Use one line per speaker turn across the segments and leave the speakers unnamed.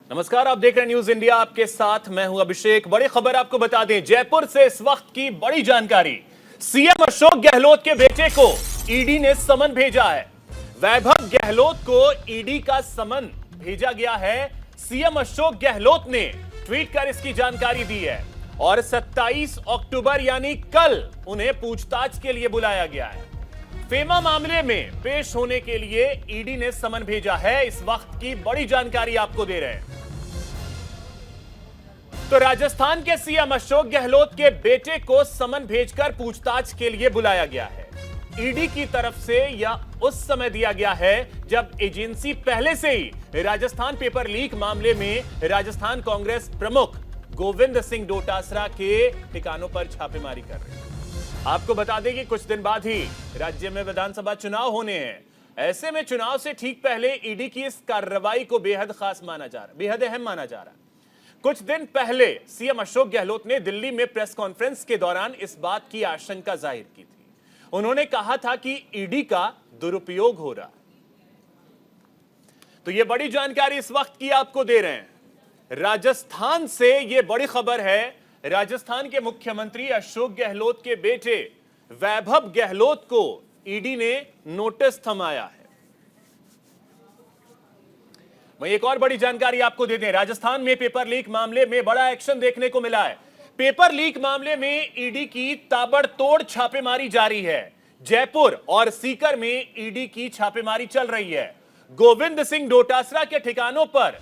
नमस्कार, आप देख रहे हैं न्यूज इंडिया। आपके साथ मैं हूं अभिषेक। बड़ी खबर आपको बता दें, जयपुर से इस वक्त की बड़ी जानकारी। सीएम अशोक गहलोत के बेटे को ईडी ने समन भेजा है। वैभव गहलोत को ईडी का समन भेजा गया है। सीएम अशोक गहलोत ने ट्वीट कर इसकी जानकारी दी है और 27 अक्टूबर यानी कल उन्हें पूछताछ के लिए बुलाया गया है। फेमा मामले में पेश होने के लिए ईडी ने समन भेजा है। इस वक्त की बड़ी जानकारी आपको दे रहे हैं। तो राजस्थान के सीएम अशोक गहलोत के बेटे को समन भेजकर पूछताछ के लिए बुलाया गया है। ईडी की तरफ से यह उस समय दिया गया है जब एजेंसी पहले से ही राजस्थान पेपर लीक मामले में राजस्थान कांग्रेस प्रमुख गोविंद सिंह डोटासरा के ठिकानों पर छापेमारी कर रही है। आपको बता दें कि कुछ दिन बाद ही राज्य में विधानसभा चुनाव होने हैं। ऐसे में चुनाव से ठीक पहले ईडी की इस कार्रवाई को बेहद खास माना जा रहा है, बेहद अहम माना जा रहा है। कुछ दिन पहले सीएम अशोक गहलोत ने दिल्ली में प्रेस कॉन्फ्रेंस के दौरान इस बात की आशंका जाहिर की थी। उन्होंने कहा था कि ईडी का दुरुपयोग हो रहा है। तो यह बड़ी जानकारी इस वक्त की आपको दे रहे हैं। राजस्थान से यह बड़ी खबर है। राजस्थान के मुख्यमंत्री अशोक गहलोत के बेटे वैभव गहलोत को ईडी ने नोटिस थमाया है। वहीं एक और बड़ी जानकारी आपको दे दें, राजस्थान में पेपर लीक मामले में बड़ा एक्शन देखने को मिला है। पेपर लीक मामले में ईडी की ताबड़तोड़ छापेमारी जारी है। जयपुर और सीकर में ईडी की छापेमारी चल रही है। गोविंद सिंह डोटासरा के ठिकानों पर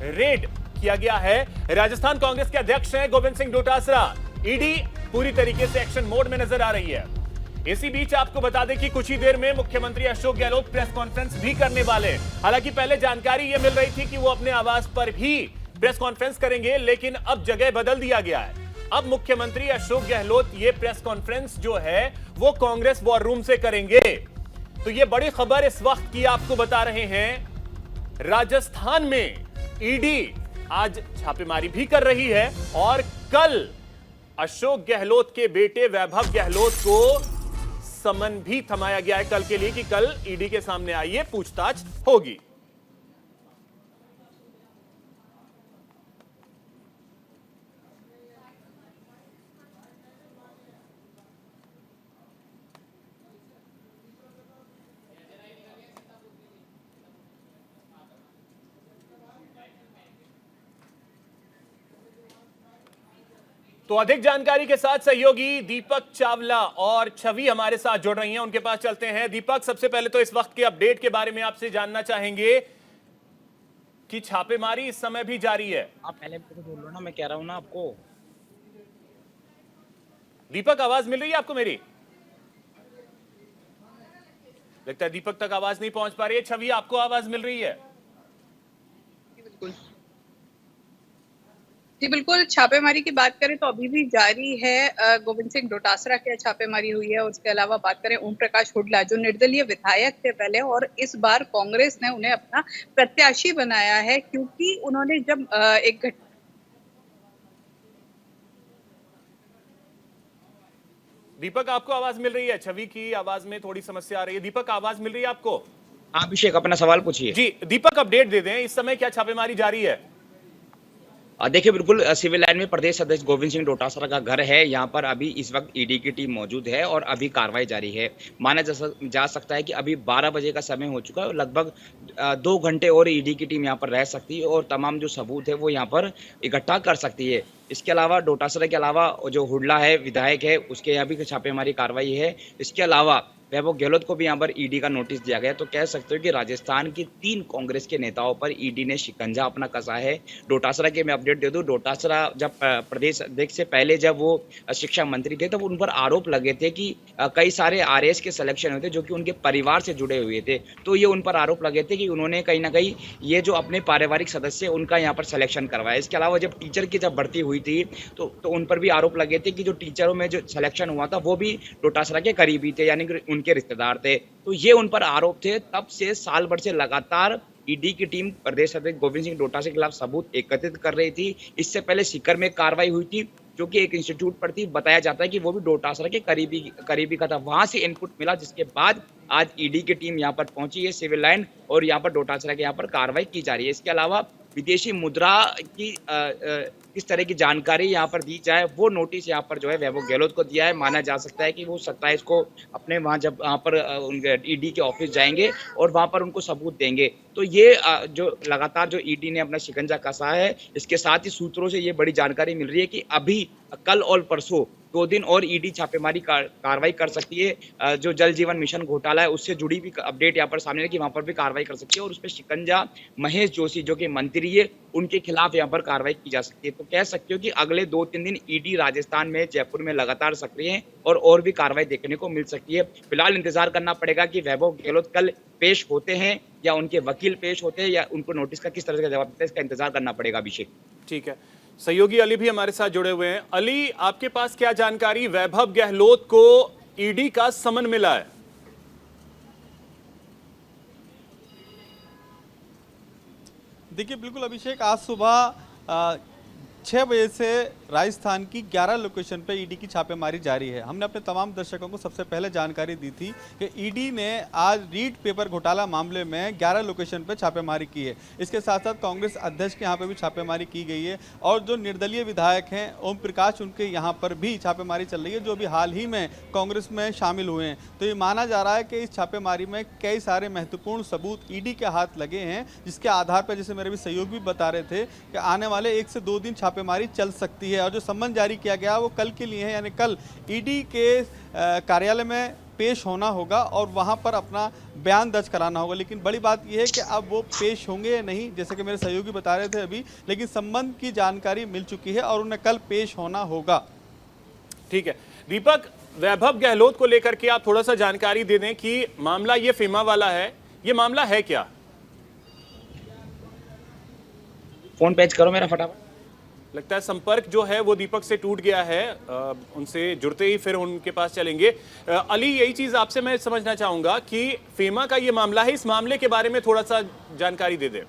रेड किया गया है। राजस्थान कांग्रेस के अध्यक्ष हैं गोविंद सिंह डोटासरा। ईडी पूरी तरीके से एक्शन मोड में नजर आ रही है। इसी बीच आपको बता दें कि कुछ ही देर में मुख्यमंत्री अशोक गहलोत प्रेस कॉन्फ्रेंस भी करने वाले हैं। हालांकि पहले जानकारी यह मिल रही थी कि वो अपने आवास पर भी प्रेस कॉन्फ्रेंस करेंगे, लेकिन अब जगह बदल दिया गया है। अब मुख्यमंत्री अशोक गहलोत ये प्रेस कॉन्फ्रेंस जो है वो कांग्रेस वॉर रूम से करेंगे। तो ये बड़ी खबर इस वक्त की आपको बता रहे हैं। राजस्थान में ईडी आज छापेमारी भी कर रही है और कल अशोक गहलोत के बेटे वैभव गहलोत को समन भी थमाया गया है कल के लिए कि कल ईडी के सामने आइए, पूछताछ होगी। तो अधिक जानकारी के साथ सहयोगी दीपक चावला और छवि हमारे साथ जुड़ रही हैं। उनके पास चलते हैं। दीपक, सबसे पहले तो इस वक्त के अपडेट के बारे में आपसे जानना चाहेंगे कि छापेमारी इस समय भी जारी है।
आप पहले तो बोल लो ना, मैं कह रहा हूं ना आपको।
दीपक, आवाज मिल रही है आपको मेरी? लगता है दीपक तक आवाज नहीं पहुंच पा रही है। छवि, आपको आवाज मिल रही है?
जी बिल्कुल, छापेमारी की बात करें तो अभी भी जारी है। गोविंद सिंह डोटासरा के छापेमारी हुई है। उसके अलावा बात करें ओम प्रकाश हुड्डा जो निर्दलीय विधायक थे पहले, और इस बार कांग्रेस ने उन्हें अपना प्रत्याशी बनाया है क्योंकि उन्होंने जब एक
दीपक, आपको आवाज मिल रही है? छवि की आवाज में थोड़ी समस्या आ रही है। दीपक, आवाज मिल रही है आपको?
अभिषेक, अपना सवाल पूछिए।
जी दीपक, अपडेट दे दें, इस समय क्या छापेमारी जारी है?
देखिए, बिल्कुल सिविल लाइन में प्रदेश अध्यक्ष गोविंद सिंह डोटासरा का घर है। यहाँ पर अभी इस वक्त ईडी की टीम मौजूद है और अभी कार्रवाई जारी है। माना जा सकता है कि अभी 12 बजे का समय हो चुका है और लगभग 2 घंटे और ईडी की टीम यहाँ पर रह सकती है और तमाम जो सबूत है वो यहाँ पर इकट्ठा कर सकती है। इसके अलावा डोटासरा के अलावा जो हुड्डा है, विधायक है, उसके यहाँ भी छापेमारी कार्रवाई है। इसके अलावा वैभव गहलोत को भी यहाँ पर ईडी का नोटिस दिया गया। तो कह सकते हो कि राजस्थान की 3 कांग्रेस के नेताओं पर ईडी ने शिकंजा अपना कसा है। डोटासरा के मैं अपडेट दे दूं, डोटासरा जब प्रदेश अध्यक्ष से पहले जब वो शिक्षा मंत्री थे तब उन पर आरोप लगे थे कि कई सारे आरएएस के सिलेक्शन हुए थे जो कि उनके परिवार से जुड़े हुए थे। तो ये उन पर आरोप लगे थे कि उन्होंने कहीं ना कहीं ये जो अपने पारिवारिक सदस्य उनका यहाँ पर सिलेक्शन करवाया। इसके अलावा जब टीचर की जब भर्ती हुई थी तो उन पर भी आरोप लगे थे कि जो टीचरों में जो सिलेक्शन हुआ था वो भी डोटासरा के करीबी थे, यानी कि के रिश्तेदार थे। तो ये उन पर आरोप थे। तब से साल भर से लगातार ईडी की टीम प्रदेश अध्यक्ष गोविंद सिंह डोटासरा के खिलाफ सबूत एकत्रित कर रही थी। इससे पहले सीकर में कार्रवाई हुई थी जो कि एक इंस्टीट्यूट पर थी। बताया जाता है कि वो भी डोटासरा के करीबी का था। वहां से इनपुट मिला जिसके बाद आज ईडी की टीम यहाँ पर पहुंची है सिविल लाइन और यहाँ पर डोटासरा के यहाँ पर कार्रवाई की जा रही है। इसके अलावा विदेशी मुद्रा की किस तरह की जानकारी यहाँ पर दी जाए, वो नोटिस यहाँ पर जो है वैभव गहलोत को दिया है। माना जा सकता है कि वो 27 को अपने वहाँ जब वहाँ पर उनके ईडी के ऑफिस जाएंगे और वहाँ पर उनको सबूत देंगे। तो ये जो लगातार जो ईडी ने अपना शिकंजा कसा है, इसके साथ ही सूत्रों से ये बड़ी जानकारी मिल रही है कि अभी कल और परसों 2 दिन और ईडी छापेमारी कार्रवाई कर सकती है। जो जल जीवन मिशन घोटाला है उससे जुड़ी भी अपडेट यहाँ पर सामने है कि वहाँ पर भी कार्रवाई कर सकती है और उसपे शिकंजा महेश जोशी जो कि मंत्री है उनके खिलाफ यहाँ पर कार्रवाई की जा सकती है। तो कह सकते हो कि अगले 2-3 दिन ईडी राजस्थान में, जयपुर में लगातार सक्रिय है और भी कार्रवाई देखने को मिल सकती है। फिलहाल इंतजार करना पड़ेगा कि वैभव गहलोत कल पेश होते हैं या उनके वकील पेश होते हैं या उनको नोटिस का किस तरह का जवाब देता है, इसका इंतजार करना पड़ेगा। अभिषेक,
ठीक है, सहयोगी अली भी हमारे साथ जुड़े हुए हैं। अली, आपके पास क्या जानकारी, वैभव गहलोत को ईडी का समन मिला है?
देखिए बिल्कुल अभिषेक, आज सुबह 6 बजे से राजस्थान की 11 लोकेशन पे ईडी की छापेमारी जारी है। हमने अपने तमाम दर्शकों को सबसे पहले जानकारी दी थी कि ईडी ने आज रीट पेपर घोटाला मामले में 11 लोकेशन पे छापेमारी की है। इसके साथ साथ कांग्रेस अध्यक्ष के यहाँ पे भी छापेमारी की गई है और जो निर्दलीय विधायक हैं ओम प्रकाश, उनके यहाँ पर भी छापेमारी चल रही है, जो अभी हाल ही में कांग्रेस में शामिल हुए हैं। तो ये माना जा रहा है कि इस छापेमारी में कई सारे महत्वपूर्ण सबूत ईडी के हाथ लगे हैं, जिसके आधार पर, जैसे मेरे भी सहयोगी भी बता रहे थे, कि आने वाले 1 से 2 दिन छापेमारी चल सकती है। और जो सम्मन जारी किया गया वो कल के लिए है, यानी कल ईडी के कार्यालय में पेश होना होगा और वहां पर अपना बयान दर्ज कराना होगा। लेकिन बड़ी बात यह है कि अब वो पेश होंगे या नहीं, जैसे कि मेरे सहयोगी बता रहे थे अभी, लेकिन संबंध की जानकारी मिल चुकी है और उन्हें कल पेश होना होगा।
ठीक है दीपक, वैभव गहलोत को लेकर के आप थोड़ा सा जानकारी दे दें कि मामला ये फेमा वाला है, ये मामला है क्या?
फोन पेज करो मेरा फटाफट।
लगता है संपर्क जो है वो दीपक से टूट गया है, उनसे जुड़ते ही फिर उनके पास चलेंगे। अली, यही चीज आपसे मैं समझना चाहूंगा कि फेमा का ये मामला है, इस मामले के बारे में थोड़ा सा जानकारी दे दें।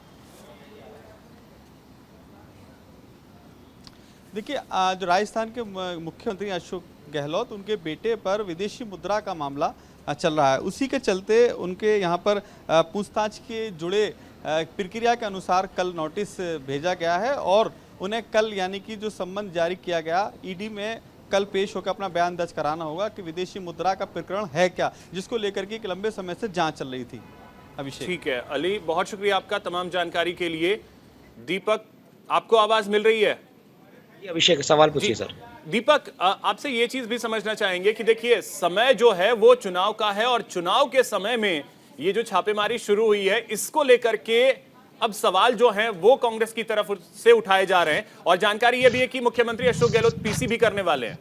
देखिए, जो राजस्थान के मुख्यमंत्री अशोक गहलोत, उनके बेटे पर विदेशी मुद्रा का मामला चल रहा है। उसी के चलते उनके यहाँ पर पूछताछ के जुड़े प्रक्रिया के अनुसार कल नोटिस भेजा गया है और उन्हें कल, यानी कि जो सम्मन जारी किया गया ईडी में, कल पेश होकर अपना बयान दर्ज कराना होगा कि विदेशी मुद्रा का प्रकरण है क्या, जिसको लेकर के एक लंबे समय से जांच चल रही थी। अभिषेक,
ठीक है अली, बहुत शुक्रिया आपका तमाम जानकारी के लिए। दीपक, आपको आवाज मिल रही है?
अभिषेक, सवाल पूछिए सर।
दीपक, आपसे ये चीज भी समझना चाहेंगे कि देखिए, समय जो है वो चुनाव का है और चुनाव के समय में ये जो छापेमारी शुरू हुई है, इसको लेकर के अब सवाल जो हैं वो कांग्रेस की तरफ से उठाए जा रहे हैं और जानकारी ये भी है कि मुख्यमंत्री अशोक गहलोत पीसी भी करने वाले हैं।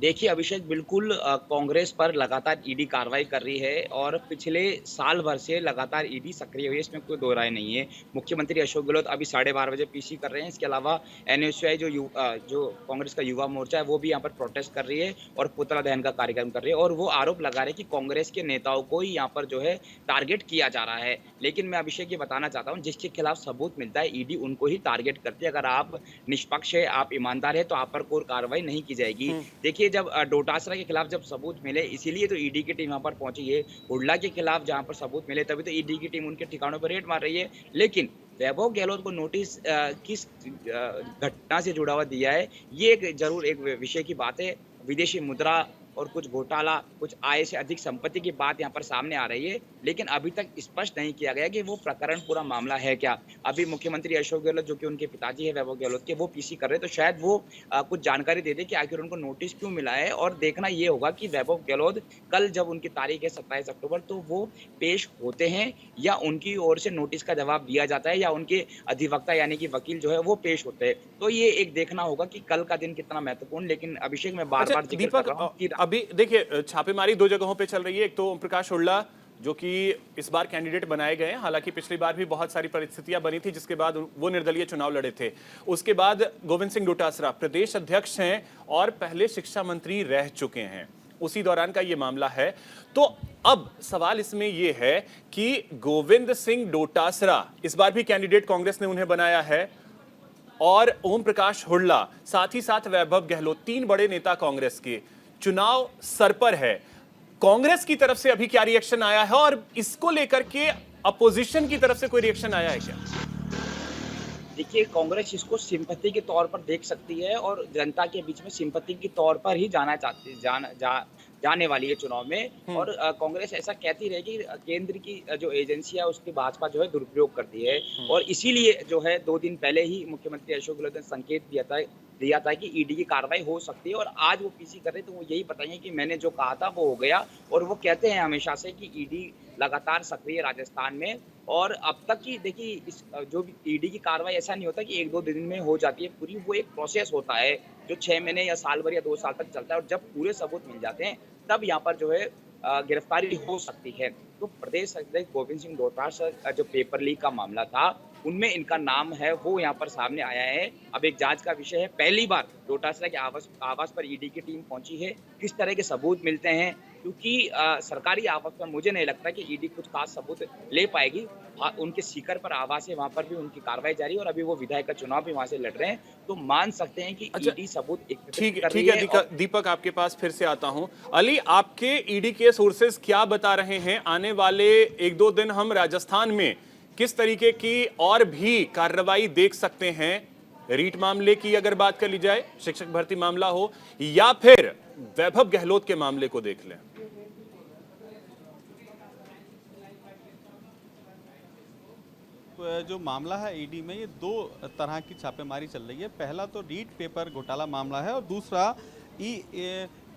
देखिए अभिषेक, बिल्कुल कांग्रेस पर लगातार ईडी कार्रवाई कर रही है और पिछले साल भर से लगातार ईडी सक्रिय हुई है, इसमें कोई दो राय नहीं है। मुख्यमंत्री अशोक गहलोत अभी 12:30 बजे पीसी कर रहे हैं। इसके अलावा एनएसयूआई जो कांग्रेस का युवा मोर्चा है वो भी यहाँ पर प्रोटेस्ट कर रही है और पुतला दहन का कार्यक्रम कर रही है और वो आरोप लगा रहे हैं कि कांग्रेस के नेताओं को ही यहाँ पर जो है टारगेट किया जा रहा है। लेकिन मैं अभिषेक ये बताना चाहता हूँ, जिसके खिलाफ सबूत मिलता है ईडी उनको ही टारगेट करती है। अगर आप निष्पक्ष है, आप ईमानदार है, तो आप पर कोई कार्रवाई नहीं की जाएगी। देखिए, जब डोटासरा के खिलाफ जब सबूत मिले, इसीलिए तो ईडी की टीम यहाँ पर पहुंची है। हुड्डा के खिलाफ जहां पर सबूत मिले, तभी तो ईडी की टीम उनके ठिकानों पर रेड मार रही है। लेकिन वैभव गहलोत को नोटिस किस घटना से जुड़ा हुआ दिया है, ये जरूर एक विषय की बात है। विदेशी मुद्रा और कुछ घोटाला, कुछ आय से अधिक संपत्ति की बात यहाँ पर सामने आ रही है, लेकिन अभी तक स्पष्ट नहीं किया गया कि वो प्रकरण, पूरा मामला है क्या। अभी मुख्यमंत्री अशोक गहलोत, जो कि उनके पिताजी है वैभव गहलोत के, वो पीसी कर रहे हैं, तो शायद वो कुछ जानकारी दे दे कि आखिर उनको नोटिस क्यों मिला है। और देखना ये होगा कि वैभव गहलोत कल, जब उनकी तारीख है 27 अक्टूबर, तो वो पेश होते हैं या उनकी ओर से नोटिस का जवाब दिया जाता है या उनके अधिवक्ता यानी कि वकील जो है वो पेश होते हैं। तो ये एक देखना होगा कि कल का दिन कितना महत्वपूर्ण। लेकिन अभिषेक, मैं बार बार जिक्र कर रहा हूं कि
अभी देखिए, छापेमारी 2 जगहों पे चल रही है। एक तो ओम प्रकाश हुड्डा, जो कि इस बार कैंडिडेट बनाए गए हैं, हालांकि पिछली बार भी बहुत सारी परिस्थितियां बनी थी जिसके बाद वो निर्दलीय चुनाव लड़े थे। उसके बाद गोविंद सिंह डोटासरा प्रदेश अध्यक्ष हैं और पहले शिक्षा मंत्री रह चुके हैं, उसी दौरान का ये मामला है। तो अब सवाल इसमें ये है कि गोविंद सिंह डोटासरा इस बार भी कैंडिडेट कांग्रेस ने उन्हें बनाया है और ओम प्रकाश हुड्डा, साथ ही साथ वैभव गहलोत, 3 बड़े नेता कांग्रेस के, चुनाव सर पर है। कांग्रेस की तरफ से अभी क्या रिएक्शन आया है और इसको लेकर के अपोजिशन की तरफ से कोई रिएक्शन आया है क्या?
देखिए कांग्रेस इसको सिंपैथी के तौर पर देख सकती है और जनता के बीच में सिंपैथी के तौर पर ही जाने वाली है चुनाव में। और कांग्रेस ऐसा कहती रहेगी केंद्र की जो एजेंसी है उसकी भाजपा जो है दुरुपयोग करती है। और इसीलिए जो है 2 दिन पहले ही मुख्यमंत्री अशोक गहलोत ने संकेत दिया था कि ईडी की कार्रवाई हो सकती है। और आज वो पीसी कर रहे तो वो यही बताएंगे कि मैंने जो कहा था वो हो गया। और वो कहते हैं हमेशा से कि ईडी लगातार सक्रिय है राजस्थान में। और अब तक की देखिए इस जो भी ईडी की कार्रवाई ऐसा नहीं होता कि 1-2 दिन में हो जाती है पूरी, वो एक प्रोसेस होता है जो 6 महीने या साल भर या 2 साल तक चलता है। और जब पूरे सबूत मिल जाते हैं तब यहाँ पर जो है गिरफ्तारी हो सकती है। तो प्रदेश अध्यक्ष गोविंद सिंह डोटासरा जो पेपर लीक का मामला था उनमें इनका नाम है वो यहाँ पर सामने आया है। अब एक जांच का विषय है। पहली बार डोटासरा के आवास पर ईडी की टीम पहुंची है। किस तरह के सबूत मिलते हैं, क्योंकि सरकारी आवास पर मुझे नहीं लगता कि ईडी कुछ खास सबूत ले पाएगी। उनके सीकर पर आवास है, वहां पर भी उनकी कार्रवाई जारी है और अभी वो विधायक का चुनाव भी वहां से लड़ रहे हैं। तो मान सकते हैं कि ईडी सबूत
ठीक है। दीपक आपके पास फिर से आता हूं। अली, आपके ईडी के सोर्सेज क्या बता रहे हैं? आने वाले 1-2 दिन हम राजस्थान में किस तरीके की और भी कार्रवाई देख सकते हैं? रीट मामले की अगर बात कर ली जाए, शिक्षक भर्ती मामला हो, या फिर वैभव गहलोत के मामले को देख लें।
जो मामला है ईडी में, ये 2 तरह की छापेमारी चल रही है। पहला तो रीट पेपर घोटाला मामला है और दूसरा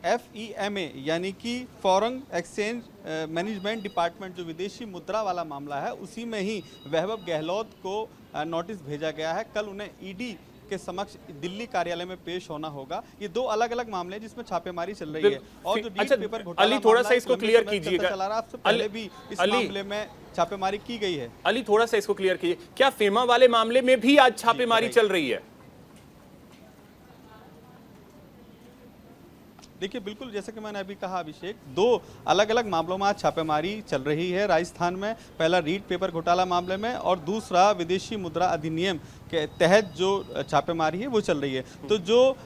FEMA यानी कि फॉरेन एक्सचेंज मैनेजमेंट डिपार्टमेंट जो विदेशी मुद्रा वाला मामला है, उसी में ही वैभव गहलोत को नोटिस भेजा गया है। कल उन्हें ईडी के समक्ष दिल्ली कार्यालय में पेश होना होगा। ये 2 अलग-अलग मामले हैं जिसमें छापेमारी चल रही है। और जो रीट पेपर घोटाला
अली, थोड़ा सा इसको क्लियर कीजिएगा।
आपसे पहले भी इस मामले में छापेमारी की गई है।
अली, थोड़ा सा इसको क्लियर कीजिए, क्या फेमा वाले मामले में भी आज छापेमारी चल रही है?
देखिए, बिल्कुल जैसे कि मैंने अभी कहा अभिषेक, 2 अलग अलग मामलों में आज छापेमारी चल रही है राजस्थान में। पहला रीट पेपर घोटाला मामले में और दूसरा विदेशी मुद्रा अधिनियम के तहत जो छापेमारी है वो चल रही है। तो जो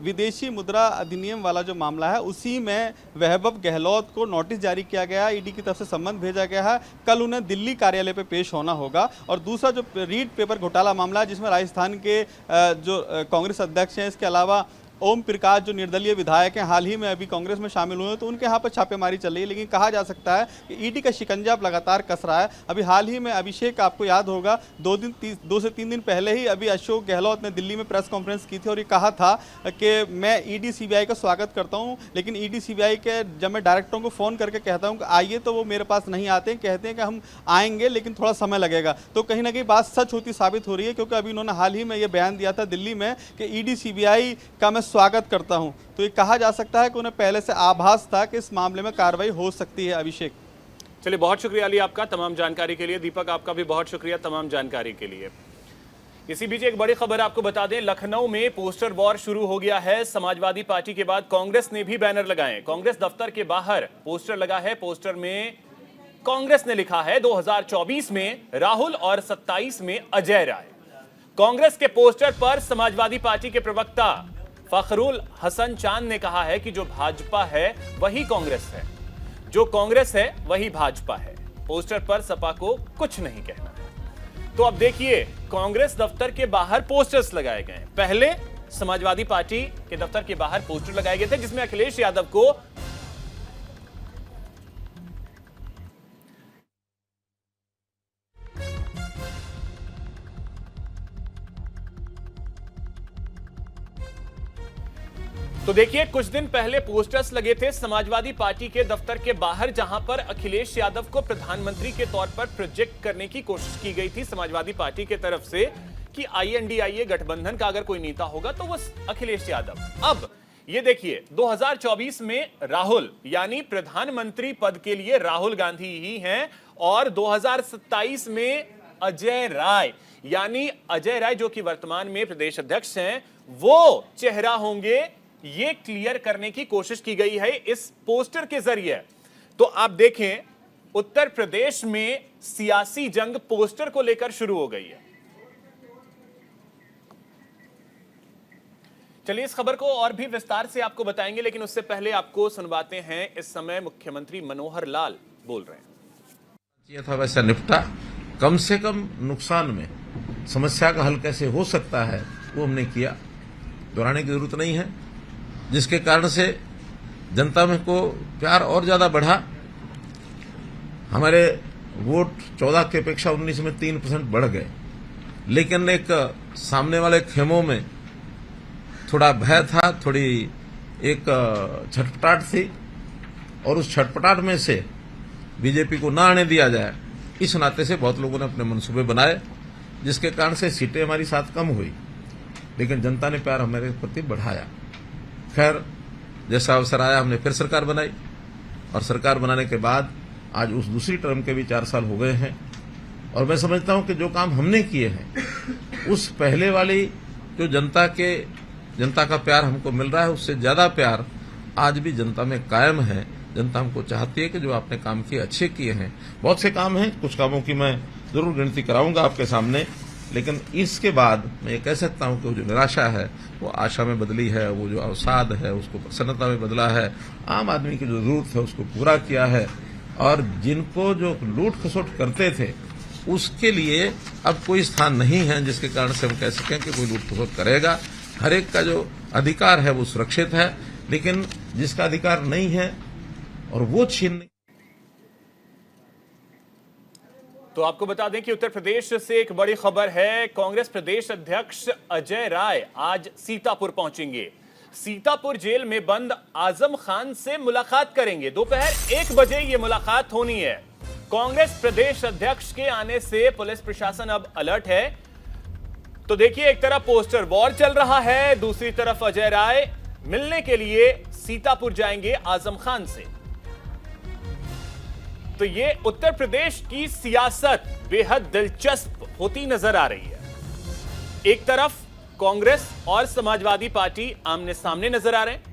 विदेशी मुद्रा अधिनियम वाला जो मामला है उसी में वैभव गहलोत को नोटिस जारी किया गया है, ईडी की तरफ से सम्मन भेजा गया है। कल उन्हें दिल्ली कार्यालय पे पेश होना होगा। और दूसरा जो रीट पेपर घोटाला मामला है जिसमें राजस्थान के जो कांग्रेस अध्यक्ष हैं, इसके अलावा ओम प्रकाश जो निर्दलीय विधायक हैं, हाल ही में अभी कांग्रेस में शामिल हुए हैं, तो उनके यहाँ पर छापेमारी चल रही है। लेकिन कहा जा सकता है कि ईडी का शिकंजा अब लगातार कस रहा है। अभी हाल ही में अभिषेक, आपको याद होगा, 2 से 3 दिन पहले ही अभी अशोक गहलोत ने दिल्ली में प्रेस कॉन्फ्रेंस की थी और ये कहा था कि मैं ईडी सीबीआई का स्वागत करता हूँ, लेकिन ईडी सीबीआई के जब मैं डायरेक्टरों को फ़ोन करके कहता हूँ कि आइए, तो वो मेरे पास नहीं आते, कहते हैं कि हम आएंगे लेकिन थोड़ा समय लगेगा। तो कहीं ना कहीं बात सच होती साबित हो रही है, क्योंकि अभी उन्होंने हाल ही में ये बयान दिया था दिल्ली में कि ईडी सीबीआई का मैं स्वागत करता हूं। तो ये कहा जा सकता है कि उन्हें पहले से आभास था कि इस मामले में कार्रवाई हो सकती है। अभिषेक,
चलिए, बहुत शुक्रिया अली आपका तमाम जानकारी के लिए। दीपक, आपका भी बहुत शुक्रिया तमाम जानकारी के लिए। इसी बीच एक बड़ी खबर आपको बता दें, लखनऊ में पोस्टर वॉर शुरू हो गया है। समाजवादी पार्टी के बाद कांग्रेस ने भी बैनर लगाए। कांग्रेस दफ्तर के बाहर पोस्टर लगा है। पोस्टर में कांग्रेस ने लिखा है 2024 में राहुल और 27 में अजय राय। कांग्रेस के पोस्टर पर समाजवादी पार्टी के प्रवक्ता फखरुल हसन चांद ने कहा है कि जो भाजपा है वही कांग्रेस है, जो कांग्रेस है वही भाजपा है। पोस्टर पर सपा को कुछ नहीं कहना है। तो अब देखिए, कांग्रेस दफ्तर के बाहर पोस्टर्स लगाए गए। पहले समाजवादी पार्टी के दफ्तर के बाहर पोस्टर लगाए गए थे जिसमें अखिलेश यादव को तो देखिए, कुछ दिन पहले पोस्टर्स लगे थे समाजवादी पार्टी के दफ्तर के बाहर, जहां पर अखिलेश यादव को प्रधानमंत्री के तौर पर प्रोजेक्ट करने की कोशिश की गई थी समाजवादी पार्टी की तरफ से कि INDIA गठबंधन का अगर कोई नेता होगा तो वो अखिलेश यादव। अब ये देखिए, 2024 में राहुल यानी प्रधानमंत्री पद के लिए राहुल गांधी ही हैं और 2027 में अजय राय यानी अजय राय, जो कि वर्तमान में प्रदेश अध्यक्ष हैं, वो चेहरा होंगे। ये क्लियर करने की कोशिश की गई है इस पोस्टर के जरिए। तो आप देखें, उत्तर प्रदेश में सियासी जंग पोस्टर को लेकर शुरू हो गई है। चलिए, इस खबर को और भी विस्तार से आपको बताएंगे, लेकिन उससे पहले आपको सुनवाते हैं इस समय मुख्यमंत्री मनोहर लाल बोल रहे हैं।
ये था वैसा निपटा, कम से कम नुकसान में समस्या का हल कैसे हो सकता है वो हमने किया, दोहराने की जरूरत नहीं है, जिसके कारण से जनता में को प्यार और ज्यादा बढ़ा। हमारे वोट 14 की अपेक्षा 19 में 3% बढ़ गए, लेकिन एक सामने वाले खेमों में थोड़ा भय था, थोड़ी एक छटपटाहट थी, और उस छटपटाहट में से बीजेपी को ना आने दिया जाए, इस नाते से बहुत लोगों ने अपने मंसूबे बनाए, जिसके कारण से सीटें हमारी साथ कम हुई, लेकिन जनता ने प्यार हमारे प्रति बढ़ाया। खैर, जैसा अवसर आया हमने फिर सरकार बनाई, और सरकार बनाने के बाद आज उस दूसरी टर्म के भी 4 साल हो गए हैं, और मैं समझता हूं कि जो काम हमने किए हैं उस पहले वाली जो जनता का प्यार हमको मिल रहा है, उससे ज्यादा प्यार आज भी जनता में कायम है। जनता हमको चाहती है कि जो आपने काम किए अच्छे किए हैं। बहुत से काम हैं, कुछ कामों की मैं जरूर गिनती कराऊंगा आपके सामने, लेकिन इसके बाद मैं ये कह सकता हूं कि जो निराशा है वो आशा में बदली है, वो जो अवसाद है उसको प्रसन्नता में बदला है, आम आदमी की जो जरूरत है उसको पूरा किया है, और जिनको जो लूट खसोट करते थे उसके लिए अब कोई स्थान नहीं है जिसके कारण से हम कह सकें कि कोई लूट खसोट करेगा। हर एक का जो अधिकार है वो सुरक्षित है, लेकिन जिसका अधिकार नहीं है और वो छीन।
तो आपको बता दें कि उत्तर प्रदेश से एक बड़ी खबर है। कांग्रेस प्रदेश अध्यक्ष अजय राय आज सीतापुर पहुंचेंगे। सीतापुर जेल में बंद आजम खान से मुलाकात करेंगे। दोपहर 1 बजे ये मुलाकात होनी है। कांग्रेस प्रदेश अध्यक्ष के आने से पुलिस प्रशासन अब अलर्ट है। तो देखिए, एक तरफ पोस्टर वॉर चल रहा है, दूसरी तरफ अजय राय मिलने के लिए सीतापुर जाएंगे आजम खान से। तो ये उत्तर प्रदेश की सियासत बेहद दिलचस्प होती नजर आ रही है। एक तरफ कांग्रेस और समाजवादी पार्टी आमने सामने नजर आ रहे हैं,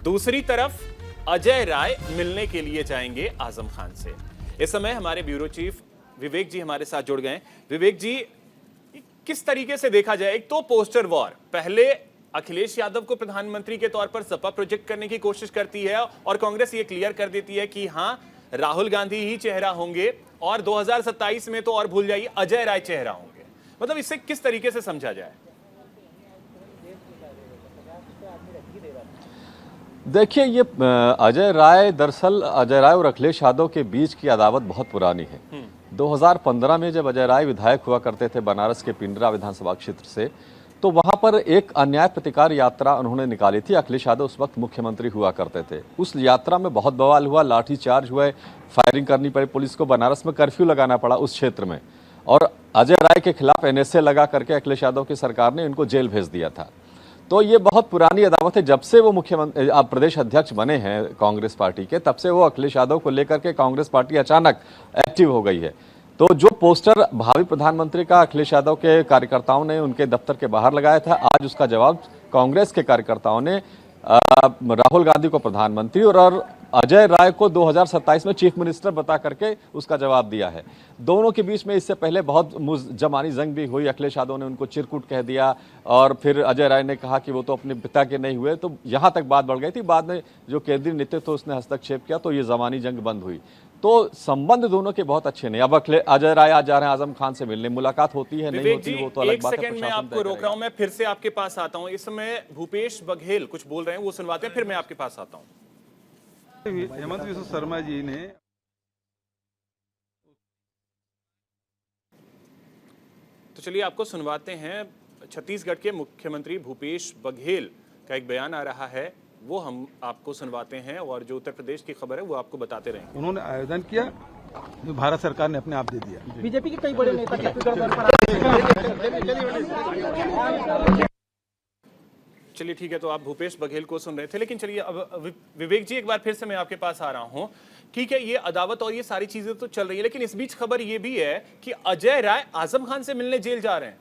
दूसरी तरफ अजय राय मिलने के लिए जाएंगे आजम खान से। इस समय हमारे ब्यूरो चीफ विवेक जी हमारे साथ जुड़ गए। विवेक जी, किस तरीके से देखा जाए, एक तो पोस्टर वॉर, पहले अखिलेश यादव को प्रधानमंत्री के तौर पर सपा प्रोजेक्ट करने की कोशिश करती है और कांग्रेस ये क्लियर कर देती है कि हां राहुल गांधी ही चेहरा होंगे, और 2027 में तो और भूल जाइए अजय राय चेहरा होंगे। मतलब इसे किस तरीके से समझा जाए?
देखिए, ये अजय राय, दरअसल अजय राय और अखिलेश यादव के बीच की अदावत बहुत पुरानी है। 2015 में जब अजय राय विधायक हुआ करते थे बनारस के पिंडरा विधानसभा क्षेत्र से, तो वहां पर एक अन्याय प्रतिकार यात्रा उन्होंने निकाली थी। अखिलेश यादव उस वक्त मुख्यमंत्री हुआ करते थे। उस यात्रा में बहुत बवाल हुआ, लाठीचार्ज हुए, फायरिंग करनी पड़ी पुलिस को, बनारस में कर्फ्यू लगाना पड़ा उस क्षेत्र में, और अजय राय के खिलाफ NSA लगा करके अखिलेश यादव की सरकार ने इनको जेल भेज दिया था। तो ये बहुत पुरानी अदावत है। जब से वो मुख्यमंत्री प्रदेश अध्यक्ष बने हैं कांग्रेस पार्टी के, तब से वो अखिलेश यादव को लेकर के कांग्रेस पार्टी अचानक एक्टिव हो गई है। तो जो पोस्टर भावी प्रधानमंत्री का अखिलेश यादव के कार्यकर्ताओं ने उनके दफ्तर के बाहर लगाया था, आज उसका जवाब कांग्रेस के कार्यकर्ताओं ने राहुल गांधी को प्रधानमंत्री और अजय राय को 2027 में चीफ मिनिस्टर बता करके उसका जवाब दिया है। दोनों के बीच में इससे पहले बहुत जमानी जंग भी हुई। अखिलेश यादव ने उनको चिरकुट कह दिया, और फिर अजय राय ने कहा कि वो तो अपने पिता के नहीं हुए, तो यहां तक बात बढ़ गई थी। बाद में जो केंद्रीय नेतृत्व उसने हस्तक्षेप किया, तो ये जमानी जंग बंद हुई। तो संबंध दोनों के बहुत अच्छे नहीं। अब अजय राय आज जा रहे हैं आजम खान से मिलने, मुलाकात होती है नहीं होती वो तो अलग बात है।
एक सेकंड में आपको रोक रहा हूं, मैं फिर से आपके पास आता हूं। इस समय भूपेश बघेल कुछ बोल रहे हैं, वो सुनवाते हैं, फिर मैं आपके पास आता हूं।
हेमंत विश्व शर्मा जी ने
तो चलिए आपको सुनवाते हैं। छत्तीसगढ़ के मुख्यमंत्री भूपेश बघेल का एक बयान आ रहा है, वो हम आपको सुनवाते हैं, और जो उत्तर प्रदेश की खबर है वो आपको बताते रहेंगे।
उन्होंने आवेदन किया जो भारत सरकार ने अपने आप दे दिया।
बीजेपी के कई बड़े नेता
चलिए ठीक है, तो आप भूपेश बघेल को सुन रहे थे, लेकिन चलिए अब विवेक जी एक बार फिर से मैं आपके पास आ रहा हूं। ठीक है, ये अदावत और ये सारी चीजें तो चल रही है, लेकिन इस बीच खबर ये भी है कि अजय राय आजम खान से मिलने जेल जा रहे हैं।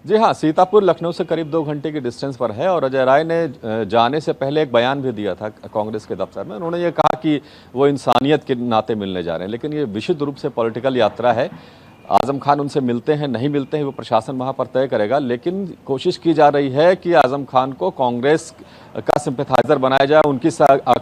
जी हाँ, सीतापुर लखनऊ से करीब 2 घंटे की डिस्टेंस पर है, और अजय राय ने जाने से पहले एक बयान भी दिया था कांग्रेस के दफ्तर में। उन्होंने ये कहा कि वो इंसानियत के नाते मिलने जा रहे हैं, लेकिन ये विशुद्ध रूप से पॉलिटिकल यात्रा है। आजम खान उनसे मिलते हैं नहीं मिलते हैं वो प्रशासन वहां पर तय करेगा, लेकिन कोशिश की जा रही है कि आजम खान को कांग्रेस का सिंपैथाइजर बनाया जाए।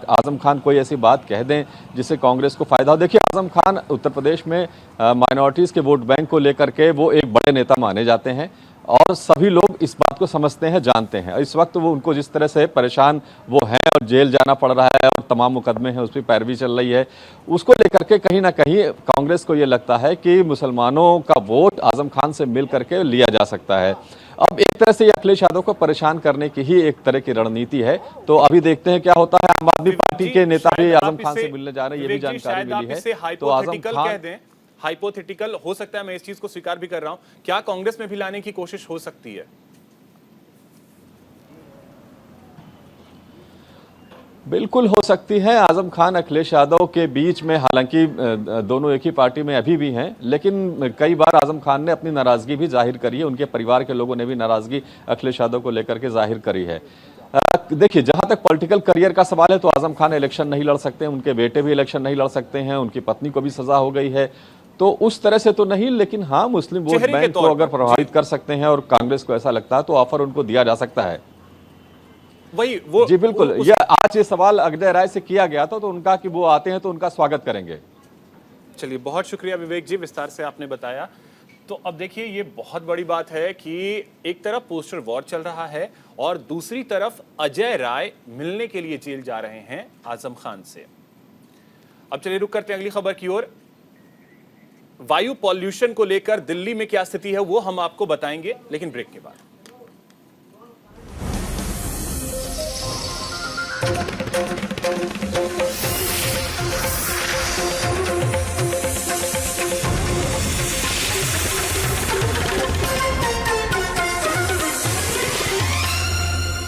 आजम खान कोई ऐसी बात कह दें जिससे कांग्रेस को फायदा हो। देखिए, आजम खान उत्तर प्रदेश में माइनॉरिटीज के वोट बैंक को लेकर के वो एक बड़े नेता माने जाते हैं और सभी लोग इस बात को समझते हैं, जानते हैं। इस वक्त वो उनको जिस तरह से परेशान वो हैं और जेल जाना पड़ रहा है और तमाम मुकदमे हैं, उस पर पैरवी चल रही है, उसको लेकर के कहीं ना कहीं कांग्रेस को ये लगता है कि मुसलमानों का वोट आजम खान से मिल करके लिया जा सकता है। अब एक तरह से ये अखिलेश यादव को परेशान करने की ही एक तरह की रणनीति है। तो अभी देखते हैं क्या होता है। आम आदमी पार्टी के नेता भी आजम खान से मिलने जा रहे हैं, ये भी जानकारी मिली है। तो आजम खान
हाइपोथेटिकल हो सकता है, मैं इस चीज को स्वीकार भी कर रहा हूं, क्या कांग्रेस में भी लाने की कोशिश हो सकती है?
बिल्कुल हो सकती है। आजम खान अखिलेश यादव के बीच में, हालांकि दोनों एक ही पार्टी में अभी भी हैं, लेकिन कई बार आजम खान ने अपनी नाराजगी भी जाहिर करी है। उनके परिवार के लोगों ने भी नाराजगी अखिलेश यादव को लेकर के जाहिर करी है। देखिए, जहां तक पॉलिटिकल करियर का सवाल है तो आजम खान इलेक्शन नहीं लड़ सकते, उनके बेटे भी इलेक्शन नहीं लड़ सकते हैं, उनकी पत्नी को भी सजा हो गई है, तो उस तरह से तो नहीं, लेकिन हाँ, मुस्लिम वोट बैंक को अगर प्रभावित कर सकते हैं और कांग्रेस को ऐसा लगता है तो ऑफर उनको दिया जा सकता है। जी बिल्कुल, आज ये सवाल अजय राय से किया गया था तो उनका कि वो आते हैं तो उनका स्वागत करेंगे।
चलिए, बहुत शुक्रिया विवेक जी, विस्तार से आपने बताया। तो अब देखिए, ये बहुत बड़ी बात है कि एक तरफ पोस्टर वॉर चल रहा है और दूसरी तरफ अजय राय मिलने के लिए जेल जा रहे हैं आजम खान से। अब चलिए रुक करते हैं अगली खबर की ओर। वायु पॉल्यूशन को लेकर दिल्ली में क्या स्थिति है वो हम आपको बताएंगे, लेकिन ब्रेक के बाद।